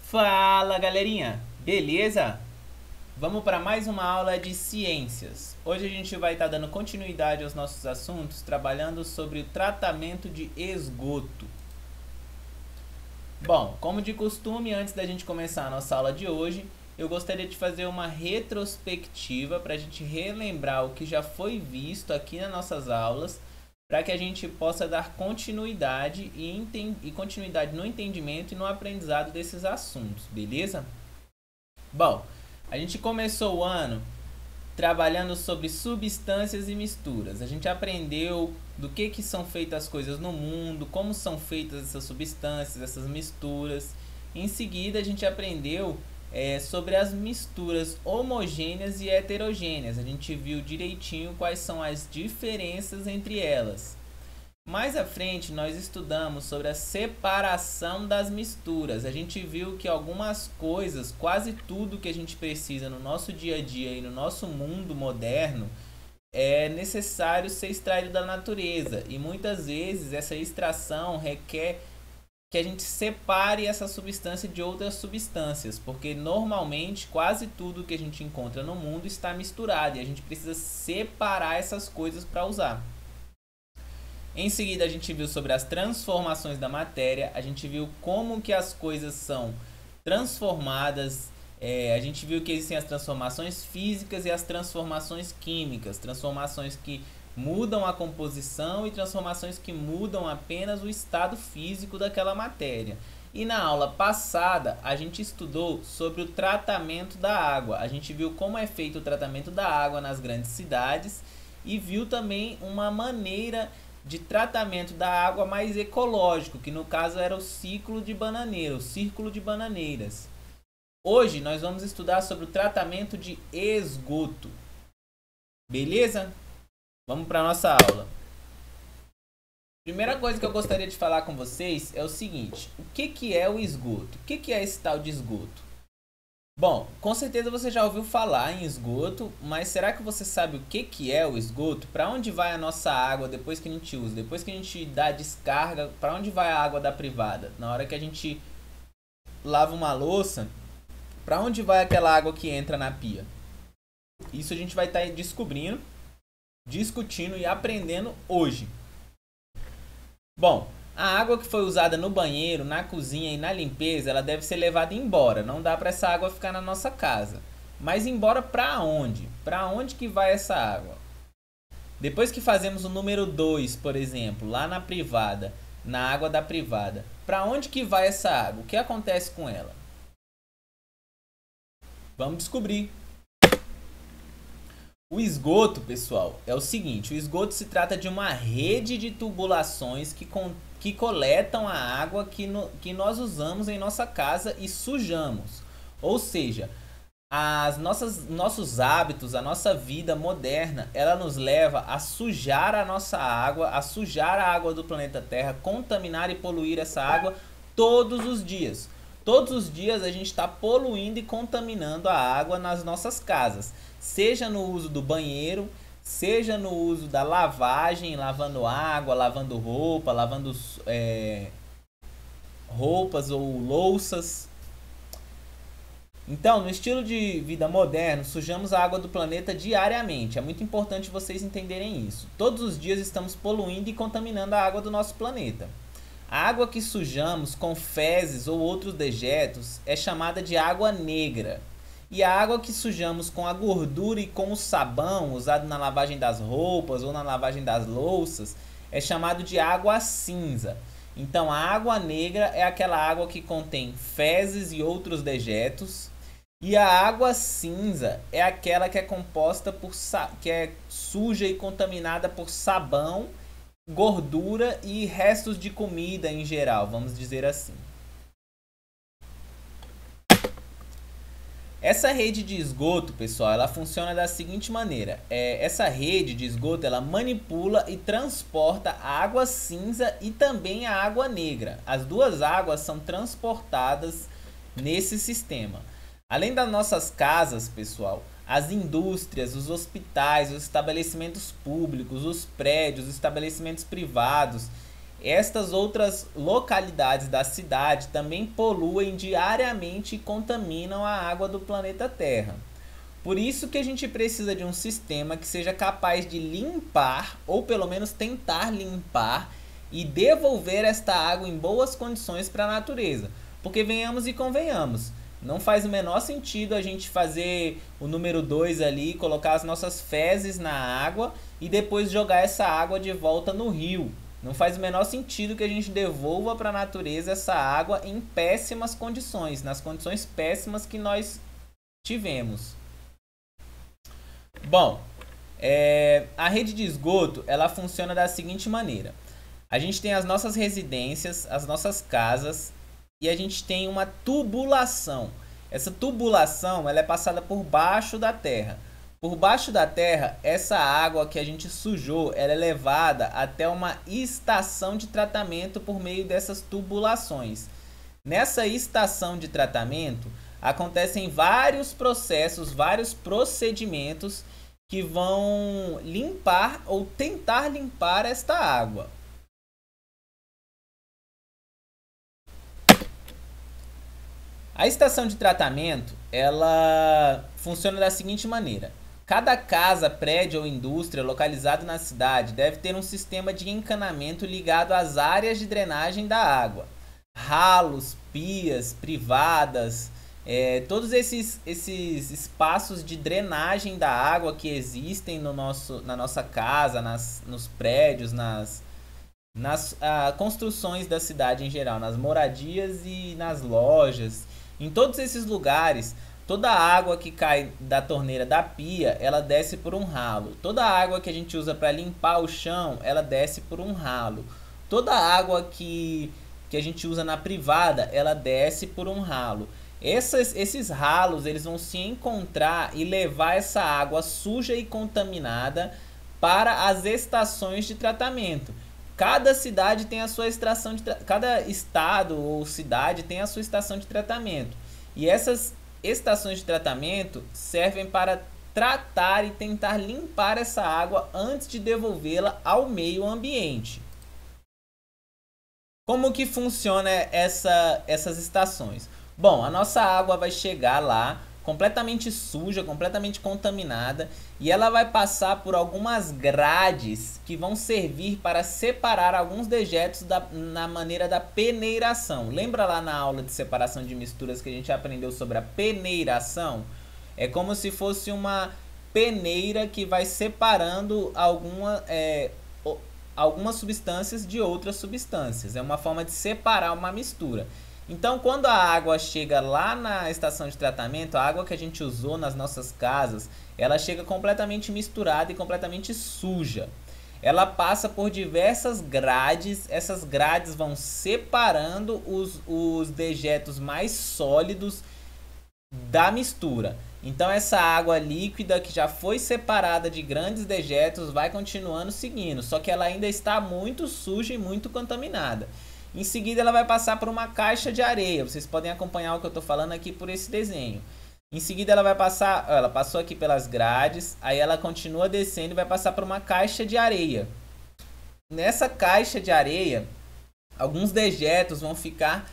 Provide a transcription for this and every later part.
Fala galerinha, beleza? Vamos para mais uma aula de ciências. Hoje a gente vai estar dando continuidade aos nossos assuntos, trabalhando sobre o tratamento de esgoto. Bom, como de costume, antes da gente começar a nossa aula de hoje, eu gostaria de fazer uma retrospectiva para a gente relembrar o que já foi visto aqui nas nossas aulas, para que a gente possa dar continuidade e continuidade no entendimento e no aprendizado desses assuntos, beleza? Bom, a gente começou o ano trabalhando sobre substâncias e misturas. A gente aprendeu do que são feitas as coisas no mundo, como são feitas essas substâncias, essas misturas. Em seguida, a gente aprendeu sobre as misturas homogêneas e heterogêneas. A gente viu direitinho quais são as diferenças entre elas. Mais à frente, nós estudamos sobre a separação das misturas. A gente viu que algumas coisas, quase tudo que a gente precisa no nosso dia a dia e no nosso mundo moderno, é necessário ser extraído da natureza. E muitas vezes essa extração requer que a gente separe essa substância de outras substâncias, porque normalmente quase tudo que a gente encontra no mundo está misturado e a gente precisa separar essas coisas para usar. Em seguida, a gente viu sobre as transformações da matéria, a gente viu como que as coisas são transformadas, a gente viu que existem as transformações físicas e as transformações químicas, transformações que mudam a composição e transformações que mudam apenas o estado físico daquela matéria. E na aula passada, a gente estudou sobre o tratamento da água, a gente viu como é feito o tratamento da água nas grandes cidades e viu também uma maneira de tratamento da água mais ecológico, que no caso era o ciclo de bananeira, o círculo de bananeiras. Hoje nós vamos estudar sobre o tratamento de esgoto. Beleza? Vamos para a nossa aula. Primeira coisa que eu gostaria de falar com vocês é o seguinte: o que é o esgoto? O que é esse tal de esgoto? Bom, com certeza você já ouviu falar em esgoto, mas será que você sabe o que é o esgoto? Para onde vai a nossa água depois que a gente usa? Depois que a gente dá descarga, para onde vai a água da privada? Na hora que a gente lava uma louça, para onde vai aquela água que entra na pia? Isso a gente vai estar descobrindo, discutindo e aprendendo hoje. Bom, a água que foi usada no banheiro, na cozinha e na limpeza, ela deve ser levada embora. Não dá para essa água ficar na nossa casa. Mas embora para onde? Para onde que vai essa água? Depois que fazemos o número 2, por exemplo, lá na privada, na água da privada, para onde que vai essa água? O que acontece com ela? Vamos descobrir. O esgoto, pessoal, é o seguinte: o esgoto se trata de uma rede de tubulações que coletam a água que nós usamos em nossa casa e sujamos. Ou seja, nossos hábitos, a nossa vida moderna, ela nos leva a sujar a nossa água, a sujar a água do planeta Terra, contaminar e poluir essa água todos os dias. Todos os dias a gente está poluindo e contaminando a água nas nossas casas, seja no uso do banheiro, seja no uso da lavagem, lavando água, lavando roupa, lavando roupas ou louças. Então, no estilo de vida moderno, sujamos a água do planeta diariamente. É muito importante vocês entenderem isso. Todos os dias estamos poluindo e contaminando a água do nosso planeta. A água que sujamos com fezes ou outros dejetos é chamada de água negra. E a água que sujamos com a gordura e com o sabão usado na lavagem das roupas ou na lavagem das louças é chamado de água cinza. Então a água negra é aquela água que contém fezes e outros dejetos. E a água cinza é aquela que é composta que é suja e contaminada por sabão, gordura e restos de comida em geral, vamos dizer assim. Essa rede de esgoto, pessoal, ela funciona da seguinte maneira. Essa rede de esgoto, ela manipula e transporta a água cinza e também a água negra. As duas águas são transportadas nesse sistema. Além das nossas casas, pessoal, as indústrias, os hospitais, os estabelecimentos públicos, os prédios, os estabelecimentos privados, estas outras localidades da cidade também poluem diariamente e contaminam a água do planeta Terra. Por isso que a gente precisa de um sistema que seja capaz de limpar, ou pelo menos tentar limpar, e devolver esta água em boas condições para a natureza. Porque venhamos e convenhamos, não faz o menor sentido a gente fazer o número 2 ali, colocar as nossas fezes na água e depois jogar essa água de volta no rio. Não faz o menor sentido que a gente devolva para a natureza essa água em péssimas condições, nas condições péssimas que nós tivemos. Bom, a rede de esgoto ela funciona da seguinte maneira. A gente tem as nossas residências, as nossas casas e a gente tem uma tubulação. Essa tubulação ela é passada por baixo da terra. Por baixo da terra, essa água que a gente sujou ela é levada até uma estação de tratamento por meio dessas tubulações. Nessa estação de tratamento, acontecem vários processos, vários procedimentos que vão limpar ou tentar limpar esta água. A estação de tratamento, ela funciona da seguinte maneira. Cada casa, prédio ou indústria localizado na cidade deve ter um sistema de encanamento ligado às áreas de drenagem da água. Ralos, pias, privadas, todos esses espaços de drenagem da água que existem na nossa casa, nos prédios, nas construções da cidade em geral, nas moradias e nas lojas. Em todos esses lugares, toda a água que cai da torneira da pia, ela desce por um ralo. Toda a água que a gente usa para limpar o chão, ela desce por um ralo. Toda a água que a gente usa na privada, ela desce por um ralo. Esses ralos eles vão se encontrar e levar essa água suja e contaminada para as estações de tratamento. Cada cidade tem a sua estação de cada estado ou cidade tem a sua estação de tratamento. E essas estações de tratamento servem para tratar e tentar limpar essa água antes de devolvê-la ao meio ambiente. Como que funciona essas estações? Bom, a nossa água vai chegar lá completamente suja, completamente contaminada, e ela vai passar por algumas grades que vão servir para separar alguns dejetos na maneira da peneiração. Lembra lá na aula de separação de misturas que a gente aprendeu sobre a peneiração? É como se fosse uma peneira que vai separando algumas substâncias de outras substâncias. É uma forma de separar uma mistura. Então, quando a água chega lá na estação de tratamento, a água que a gente usou nas nossas casas, ela chega completamente misturada e completamente suja. Ela passa por diversas grades, essas grades vão separando os dejetos mais sólidos da mistura. Então, essa água líquida que já foi separada de grandes dejetos vai continuando seguindo, só que ela ainda está muito suja e muito contaminada. Em seguida, ela vai passar por uma caixa de areia. Vocês podem acompanhar o que eu estou falando aqui por esse desenho. Em seguida, ela vai passar... Ela passou aqui pelas grades. Aí ela continua descendo e vai passar por uma caixa de areia. Nessa caixa de areia, alguns dejetos vão ficar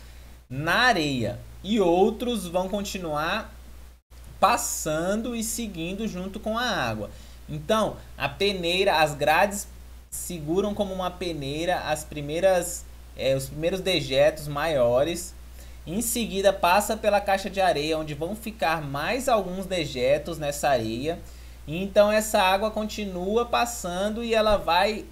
na areia. E outros vão continuar passando e seguindo junto com a água. Então, a peneira, as grades seguram como uma peneira os primeiros dejetos maiores. Em seguida passa pela caixa de areia, onde vão ficar mais alguns dejetos nessa areia. E então essa água continua passando e ela vai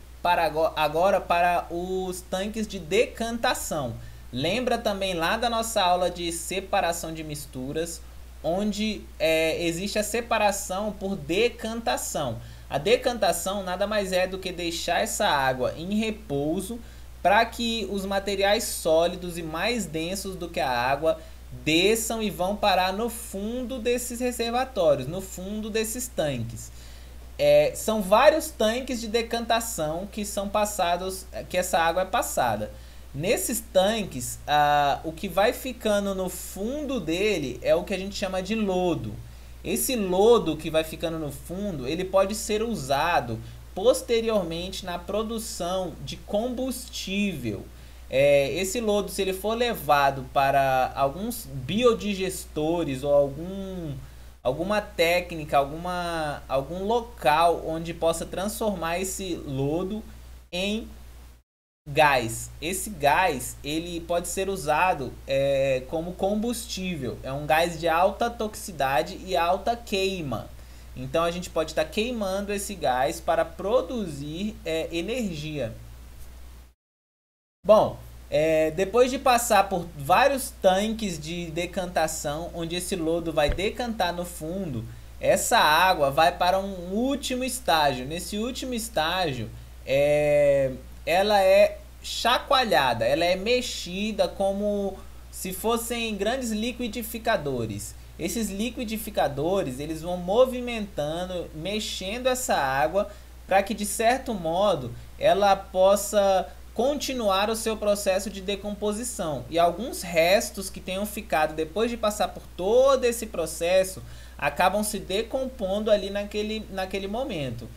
agora para os tanques de decantação. Lembra também lá da nossa aula de separação de misturas, onde existe a separação por decantação. A decantação nada mais é do que deixar essa água em repouso para que os materiais sólidos e mais densos do que a água desçam e vão parar no fundo desses reservatórios, no fundo desses tanques. São vários tanques de decantação que são passados, que essa água é passada. Nesses tanques, o que vai ficando no fundo dele é o que a gente chama de lodo. Esse lodo que vai ficando no fundo, ele pode ser usado posteriormente na produção de combustível. Esse lodo, se ele for levado para alguns biodigestores ou alguma técnica, algum local onde possa transformar esse lodo em gás. Esse gás ele pode ser usado como combustível. É um gás de alta toxicidade e alta queima. Então a gente pode estar queimando esse gás para produzir energia. Bom, depois de passar por vários tanques de decantação, onde esse lodo vai decantar no fundo, essa água vai para um último estágio. Nesse último estágio, ela é chacoalhada, ela é mexida como se fossem grandes liquidificadores. Esses liquidificadores, eles vão movimentando, mexendo essa água para que de certo modo ela possa continuar o seu processo de decomposição. E alguns restos que tenham ficado depois de passar por todo esse processo acabam se decompondo ali naquele momento.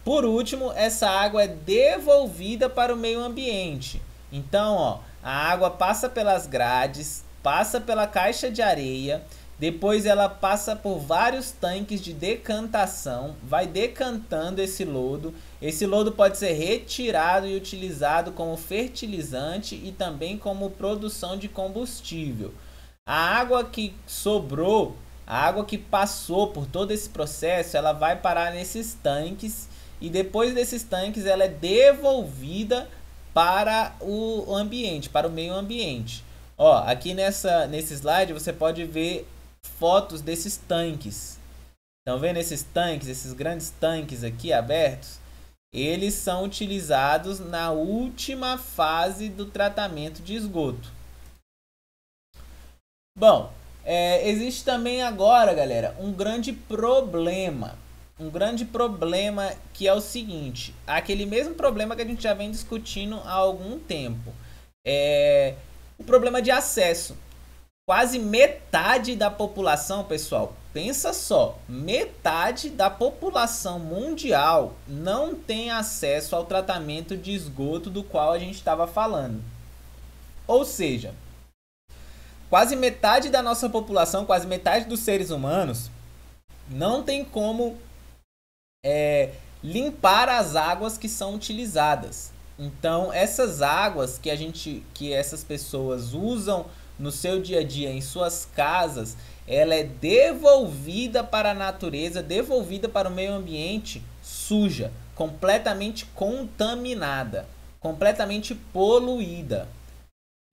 Por último, essa água é devolvida para o meio ambiente. Então, ó, a água passa pelas grades, passa pela caixa de areia, depois ela passa por vários tanques de decantação, vai decantando esse lodo. Esse lodo pode ser retirado e utilizado como fertilizante e também como produção de combustível. A água que sobrou, a água que passou por todo esse processo, ela vai parar nesses tanques e depois desses tanques ela é devolvida para o ambiente, para o meio ambiente. Ó, aqui nesse slide você pode ver fotos desses tanques. Estão vendo esses tanques, esses grandes tanques aqui abertos? Eles são utilizados na última fase do tratamento de esgoto. Bom, existe também agora, galera, um grande problema. Um grande problema que é o seguinte, aquele mesmo problema que a gente já vem discutindo há algum tempo. O problema de acesso. Quase metade da população, pessoal, pensa só, metade da população mundial não tem acesso ao tratamento de esgoto do qual a gente estava falando. Ou seja, quase metade da nossa população, quase metade dos seres humanos, não tem como limpar as águas que são utilizadas. Então, essas águas que essas pessoas usam no seu dia a dia, em suas casas, ela é devolvida para a natureza, devolvida para o meio ambiente suja, completamente contaminada, completamente poluída.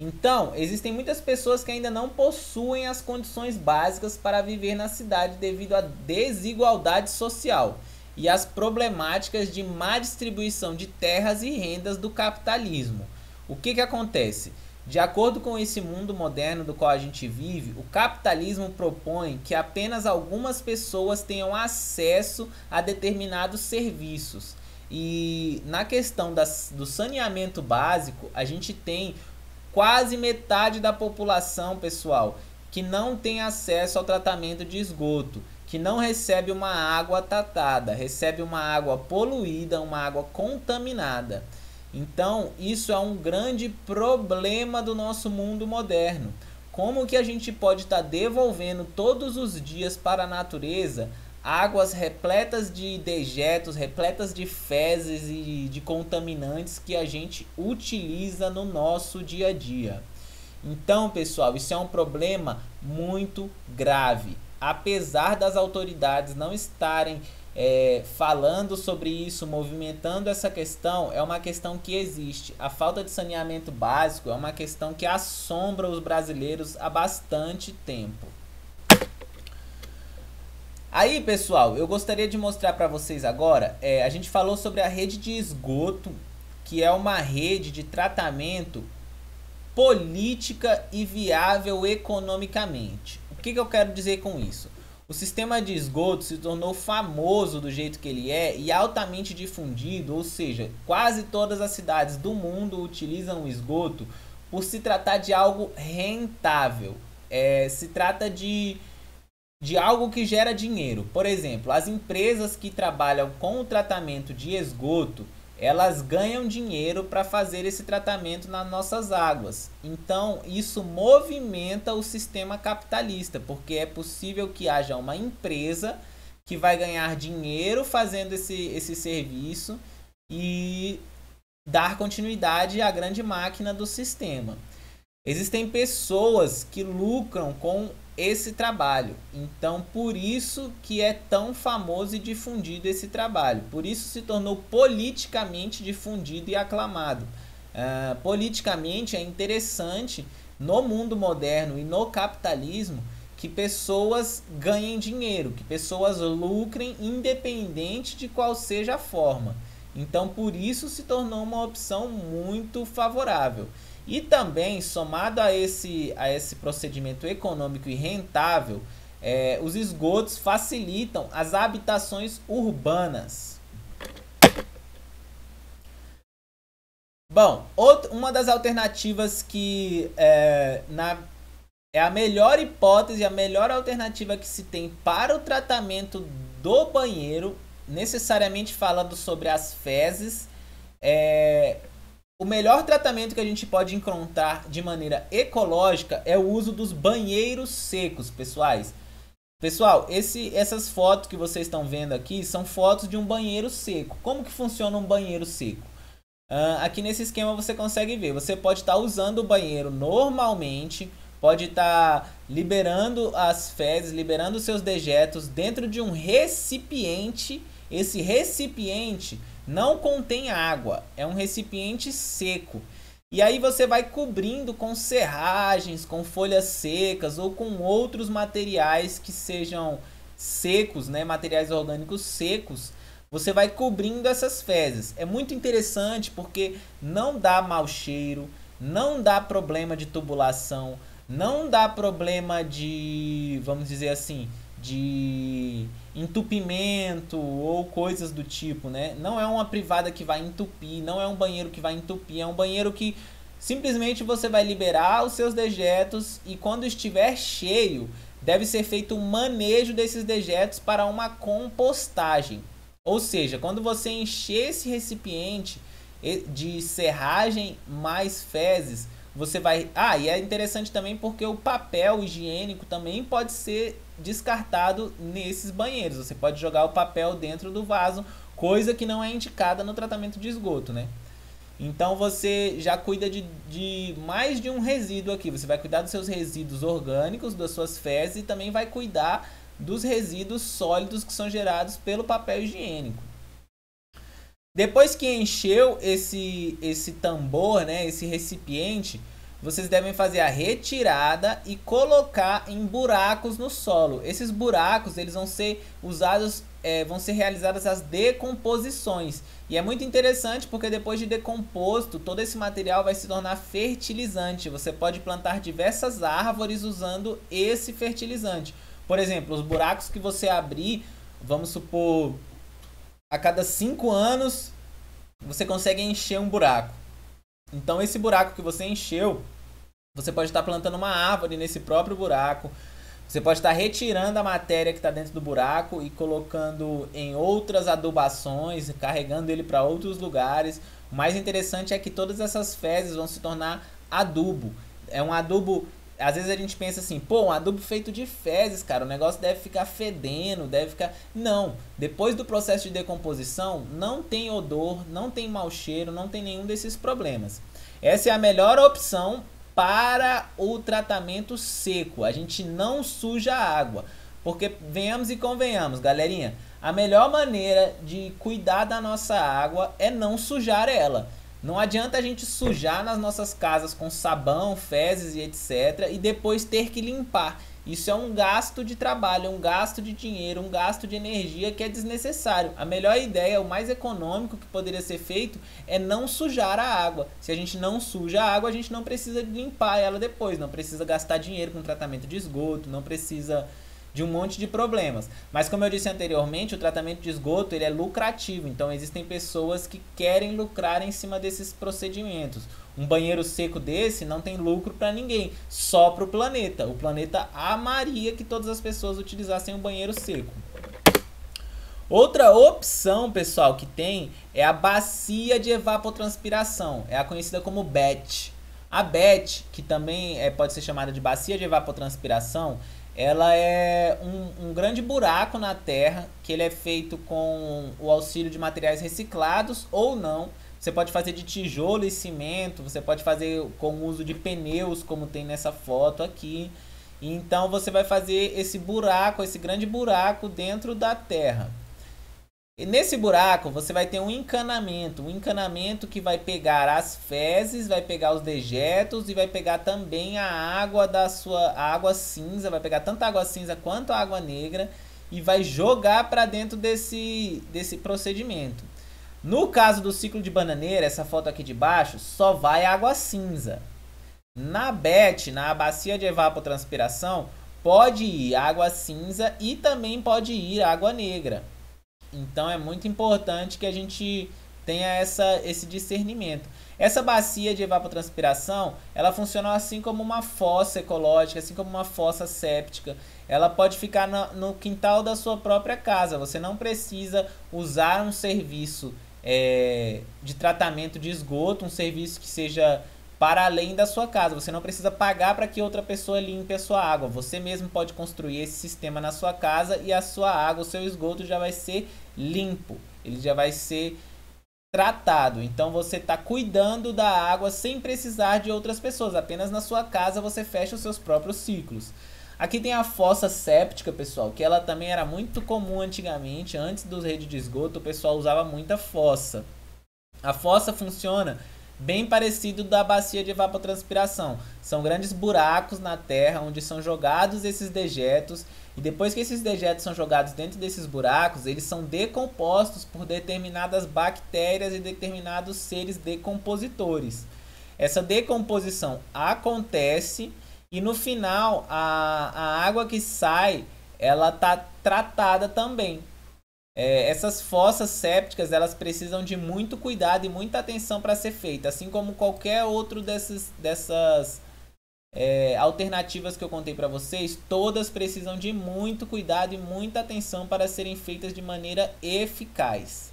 Então, existem muitas pessoas que ainda não possuem as condições básicas para viver na cidade devido à desigualdade social e às problemáticas de má distribuição de terras e rendas do capitalismo. O que acontece? De acordo com esse mundo moderno do qual a gente vive, o capitalismo propõe que apenas algumas pessoas tenham acesso a determinados serviços. E na questão do saneamento básico, a gente tem quase metade da população, pessoal, que não tem acesso ao tratamento de esgoto, que não recebe uma água tratada, recebe uma água poluída, uma água contaminada. Então, isso é um grande problema do nosso mundo moderno. Como que a gente pode estar devolvendo todos os dias para a natureza águas repletas de dejetos, repletas de fezes e de contaminantes que a gente utiliza no nosso dia a dia? Então, pessoal, isso é um problema muito grave. Apesar das autoridades não estarem falando sobre isso, movimentando essa questão, é uma questão que existe. A falta de saneamento básico é uma questão que assombra os brasileiros há bastante tempo. Aí, pessoal, eu gostaria de mostrar para vocês agora, a gente falou sobre a rede de esgoto, que é uma rede de tratamento política e viável economicamente. O que eu quero dizer com isso? O sistema de esgoto se tornou famoso do jeito que ele é e altamente difundido, ou seja, quase todas as cidades do mundo utilizam o esgoto por se tratar de algo rentável. Se trata de de algo que gera dinheiro. Por exemplo, as empresas que trabalham com o tratamento de esgoto, elas ganham dinheiro para fazer esse tratamento nas nossas águas. Então, isso movimenta o sistema capitalista, porque é possível que haja uma empresa que vai ganhar dinheiro fazendo esse serviço e dar continuidade à grande máquina do sistema. Existem pessoas que lucram com esse trabalho, então por isso que é tão famoso e difundido esse trabalho, por isso se tornou politicamente difundido e aclamado. Politicamente é interessante no mundo moderno e no capitalismo que pessoas ganhem dinheiro, que pessoas lucrem independente de qual seja a forma. Então por isso se tornou uma opção muito favorável. E também, somado a esse procedimento econômico e rentável, os esgotos facilitam as habitações urbanas. Bom, uma das alternativas que é a melhor hipótese, a melhor alternativa que se tem para o tratamento do banheiro, necessariamente falando sobre as fezes, o melhor tratamento que a gente pode encontrar de maneira ecológica é o uso dos banheiros secos, Pessoal, essas fotos que vocês estão vendo aqui são fotos de um banheiro seco. Como que funciona um banheiro seco? Aqui nesse esquema você consegue ver. Você pode estar usando o banheiro normalmente, pode estar liberando as fezes, liberando os seus dejetos dentro de um recipiente. Esse recipiente não contém água, é um recipiente seco. E aí você vai cobrindo com serragens, com folhas secas ou com outros materiais que sejam secos, né? Materiais orgânicos secos. Você vai cobrindo essas fezes. É muito interessante porque não dá mau cheiro, não dá problema de tubulação, não dá problema de, vamos dizer assim, de entupimento ou coisas do tipo, né? Não é uma privada que vai entupir, não é um banheiro que vai entupir, é um banheiro que simplesmente você vai liberar os seus dejetos e quando estiver cheio, deve ser feito um manejo desses dejetos para uma compostagem. Ou seja, quando você encher esse recipiente de serragem mais fezes, você vai... e é interessante também porque o papel higiênico também pode ser descartado nesses banheiros. Você pode jogar o papel dentro do vaso, coisa que não é indicada no tratamento de esgoto, né? Então você já cuida de mais de um resíduo aqui. Você vai cuidar dos seus resíduos orgânicos, das suas fezes e também vai cuidar dos resíduos sólidos que são gerados pelo papel higiênico. Depois que encheu esse tambor, né, esse recipiente, vocês devem fazer a retirada e colocar em buracos no solo. Esses buracos eles vão ser usados, vão ser realizadas as decomposições. E é muito interessante porque depois de decomposto, todo esse material vai se tornar fertilizante. Você pode plantar diversas árvores usando esse fertilizante. Por exemplo, os buracos que você abrir, vamos supor, a cada 5 anos você consegue encher um buraco. Então esse buraco que você encheu, você pode estar plantando uma árvore nesse próprio buraco. Você pode estar retirando a matéria que está dentro do buraco e colocando em outras adubações, carregando ele para outros lugares. O mais interessante é que todas essas fezes vão se tornar adubo. É um adubo... Às vezes a gente pensa assim, pô, um adubo feito de fezes, cara, o negócio deve ficar fedendo, deve ficar... Não, depois do processo de decomposição, não tem odor, não tem mau cheiro, não tem nenhum desses problemas. Essa é a melhor opção para o tratamento seco. A gente não suja a água, porque venhamos e convenhamos, galerinha, a melhor maneira de cuidar da nossa água é não sujar ela. Não adianta a gente sujar nas nossas casas com sabão, fezes e etc. e depois ter que limpar. Isso é um gasto de trabalho, um gasto de dinheiro, um gasto de energia que é desnecessário. A melhor ideia, o mais econômico que poderia ser feito é não sujar a água. Se a gente não suja a água, a gente não precisa limpar ela depois. Não precisa gastar dinheiro com tratamento de esgoto, não precisa de um monte de problemas. Mas como eu disse anteriormente, o tratamento de esgoto ele é lucrativo, então existem pessoas que querem lucrar em cima desses procedimentos. Um banheiro seco desse não tem lucro para ninguém, só para o planeta. O planeta amaria que todas as pessoas utilizassem um banheiro seco. Outra opção, pessoal, que tem é a bacia de evapotranspiração. É a conhecida como BET. A BET, que também pode ser chamada de bacia de evapotranspiração, ela é um grande buraco na terra, que ele é feito com o auxílio de materiais reciclados ou não. Você pode fazer de tijolo e cimento, você pode fazer com o uso de pneus, como tem nessa foto aqui. Então você vai fazer esse buraco, esse grande buraco dentro da terra. E nesse buraco você vai ter um encanamento que vai pegar as fezes, vai pegar os dejetos e vai pegar também a água a água cinza, vai pegar tanto a água cinza quanto a água negra e vai jogar para dentro desse procedimento. No caso do ciclo de bananeira, essa foto aqui de baixo, só vai água cinza. Na BET, na bacia de evapotranspiração, pode ir água cinza e também pode ir água negra. Então é muito importante que a gente tenha esse discernimento. Essa bacia de evapotranspiração, ela funciona assim como uma fossa ecológica, assim como uma fossa séptica. Ela pode ficar no quintal da sua própria casa. Você não precisa usar um serviço de tratamento de esgoto, um serviço que seja para além da sua casa. Você não precisa pagar para que outra pessoa limpe a sua água. Você mesmo pode construir esse sistema na sua casa e a sua água, o seu esgoto já vai ser limpo. Ele já vai ser tratado. Então você está cuidando da água sem precisar de outras pessoas. Apenas na sua casa você fecha os seus próprios ciclos. Aqui tem a fossa séptica, pessoal, que ela também era muito comum antigamente. Antes dos redes de esgoto, o pessoal usava muita fossa. A fossa funciona bem parecido da bacia de evapotranspiração. São grandes buracos na terra onde são jogados esses dejetos e depois que esses dejetos são jogados dentro desses buracos, eles são decompostos por determinadas bactérias e determinados seres decompositores. Essa decomposição acontece e no final a água que sai, ela está tratada também. Essas fossas sépticas, elas precisam de muito cuidado e muita atenção para ser feita, assim como qualquer outro dessas alternativas que eu contei para vocês, todas precisam de muito cuidado e muita atenção para serem feitas de maneira eficaz.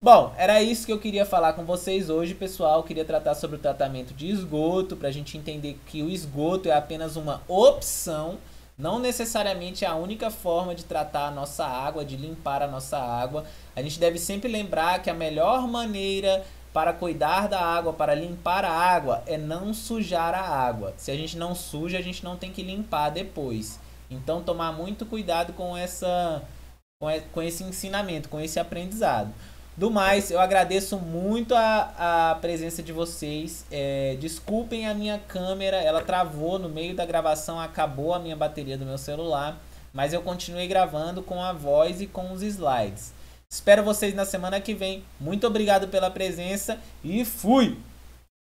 Bom, era isso que eu queria falar com vocês hoje, pessoal. Eu queria tratar sobre o tratamento de esgoto, para a gente entender que o esgoto é apenas uma opção, não necessariamente a única forma de tratar a nossa água, de limpar a nossa água. A gente deve sempre lembrar que a melhor maneira para cuidar da água, para limpar a água, é não sujar a água. Se a gente não suja, a gente não tem que limpar depois. Então, tomar muito cuidado com esse ensinamento, com esse aprendizado. Do mais, eu agradeço muito a presença de vocês. Desculpem a minha câmera, ela travou no meio da gravação, acabou a minha bateria do meu celular, mas eu continuei gravando com a voz e com os slides. Espero vocês na semana que vem. Muito obrigado pela presença e fui!